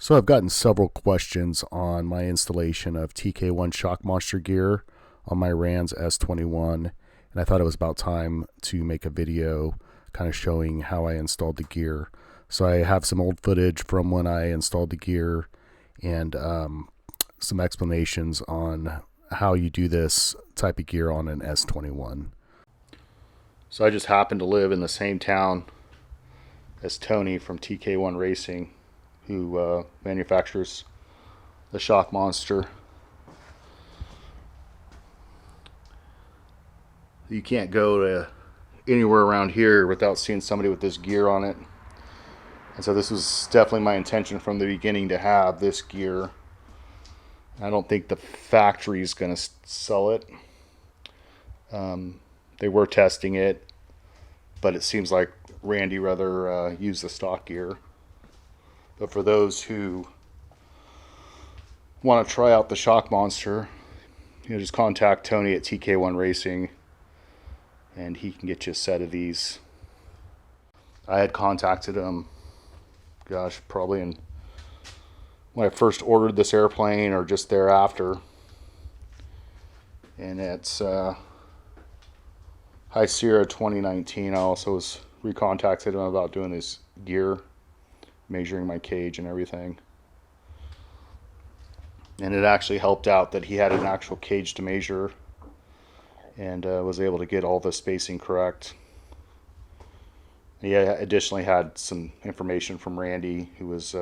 So I've gotten several questions on my installation of TK-1 shock monster gear on my RANS S-21, and I thought it was about time to make a video kind of showing how I installed the gear. So I have some old footage from when I installed the gear and some explanations on how you do this type of gear on an S-21. So I just happen to live in the same town as Tony from TK-1 Racing, who manufactures the shock monster. You can't go to anywhere around here without seeing somebody with this gear on it. And so this was definitely my intention from the beginning to have this gear. I don't think the factory is going to sell it. They were testing it, but it seems like Randy rather use the stock gear. But for those who want to try out the shock monster, just contact Tony at TK-1 Racing and he can get you a set of these. I had contacted him, probably when I first ordered this airplane or just thereafter. And it's High Sierra 2019. I also was recontacted him about doing this gear, measuring my cage and everything. And it actually helped out that he had an actual cage to measure and was able to get all the spacing correct. He additionally had some information from Randy, who was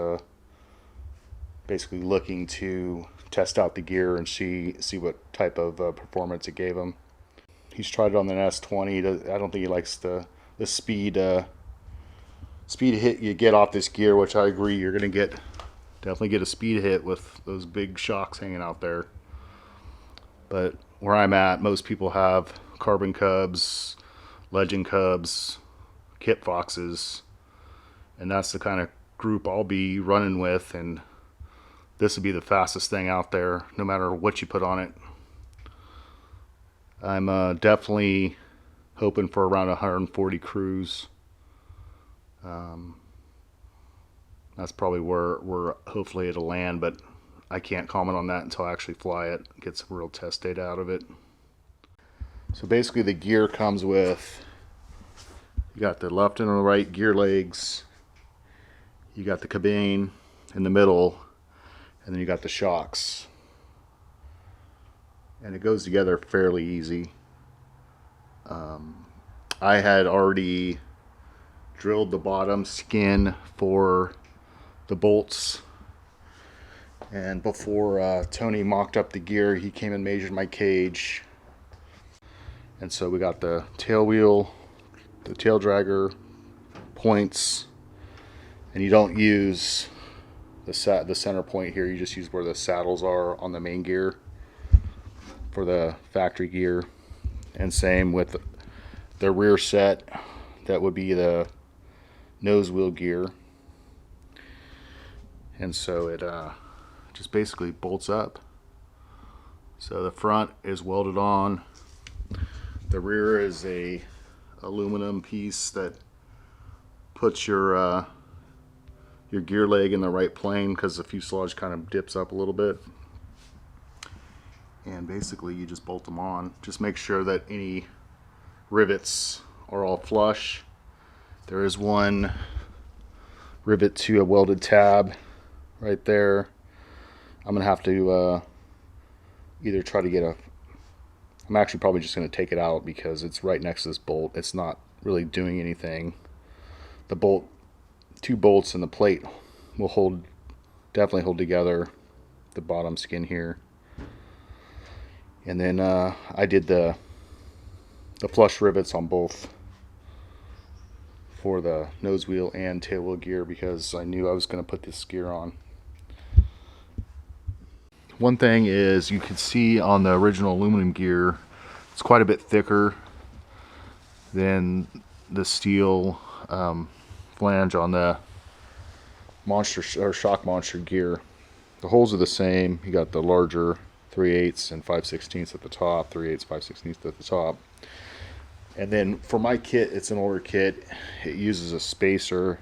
basically looking to test out the gear and see what type of performance it gave him. He's tried it on the S20. I don't think he likes the speed hit you get off this gear, which I agree you're going to definitely get a speed hit with those big shocks hanging out there. But where I'm at, most people have Carbon Cubs, Legend Cubs, Kit Foxes, and that's the kind of group I'll be running with, and this would be the fastest thing out there no matter what you put on it. I'm definitely hoping for around 140 cruise. That's probably where hopefully it'll land, but I can't comment on that until I actually fly it, get some real test data out of it. So basically the gear comes with, you got the left and the right gear legs, you got the cabine in the middle, and then you got the shocks. And it goes together fairly easy. I had already drilled the bottom skin for the bolts, and before Tony mocked up the gear, he came and measured my cage. And so we got the tail wheel, the tail dragger, points, and you don't use the center point here, you just use where the saddles are on the main gear for the factory gear. And same with the rear set, that would be the nose wheel gear. And so it just basically bolts up. So the front is welded on. The rear is a aluminum piece that puts your gear leg in the right plane because the fuselage kind of dips up a little bit. And basically you just bolt them on. Just make sure that any rivets are all flush. There is one rivet to a welded tab right there. I'm gonna have to either try to get I'm actually probably just gonna take it out because it's right next to this bolt. It's not really doing anything. The two bolts and the plate will definitely hold together the bottom skin here. And then I did the flush rivets on both for the nose wheel and tail wheel gear because I knew I was going to put this gear on. One thing is, you can see on the original aluminum gear, it's quite a bit thicker than the steel flange on the monster or shock monster gear. The holes are the same. You got the larger 3/8 and 5/16 at the top, 3/8, 5/16 at the top. And then for my kit, it's an older kit. It uses a spacer.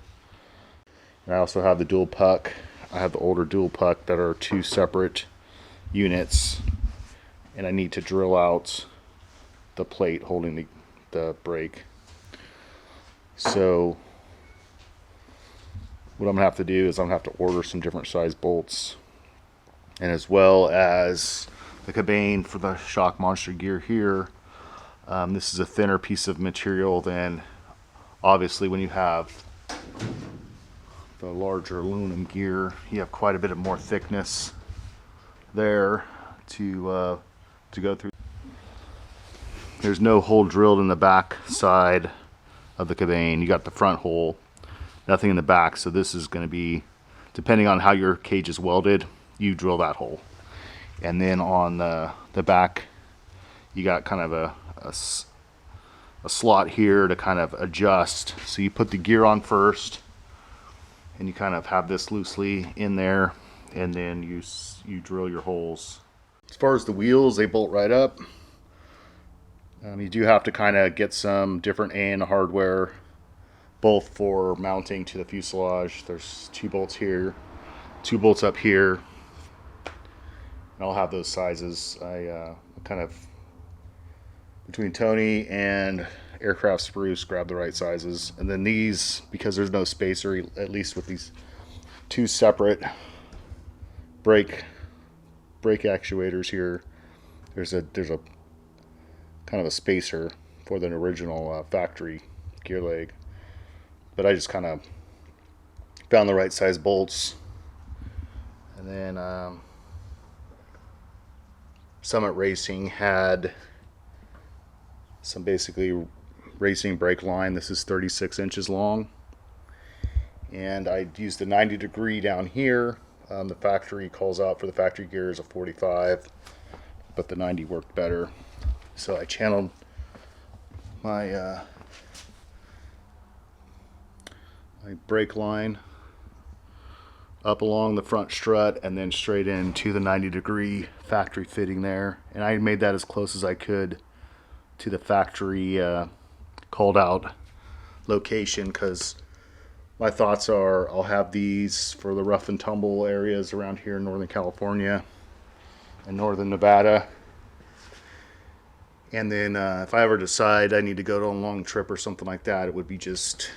And I also have the dual puck I have the older dual puck that are 2 separate units, and I need to drill out the plate holding the brake. So what I'm gonna have to do is I'm gonna have to order some different size bolts, and as well as the cabane for the shock monster gear here. This is a thinner piece of material than obviously when you have the larger aluminum gear. You have quite a bit of more thickness there to go through. There's no hole drilled in the back side of the cabane. You got the front hole, nothing in the back. So this is going to be, depending on how your cage is welded, you drill that hole. And then on the back, you got kind of a slot here to kind of adjust. So you put the gear on first, and you kind of have this loosely in there, and then you drill your holes. As far as the wheels, they bolt right up. You do have to kind of get some different AN hardware, both for mounting to the fuselage. There's 2 bolts here, 2 bolts up here. And I'll have those sizes. I kind of, between Tony and Aircraft Spruce, grab the right sizes. And then these, because there's no spacer, at least with these 2 separate brake actuators here, there's a kind of a spacer for the original factory gear leg. But I just kind of found the right size bolts. And then Summit Racing had some basically racing brake line. This is 36 inches long, and I used the 90 degree down here. The factory calls out for the factory gear is a 45, but the 90 worked better. So I channeled my my brake line up along the front strut and then straight into the 90 degree factory fitting there. And I made that as close as I could to the factory called out location, because my thoughts are I'll have these for the rough and tumble areas around here in Northern California and Northern Nevada. And then if I ever decide I need to go to a long trip or something like that, it would be just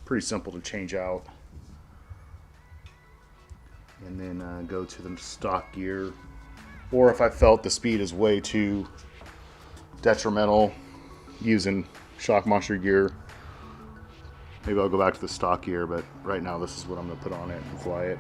pretty simple to change out. And then go to the stock gear. Or if I felt the speed is way too detrimental using shock monster gear, maybe I'll go back to the stock gear, but right now this is what I'm going to put on it and fly it.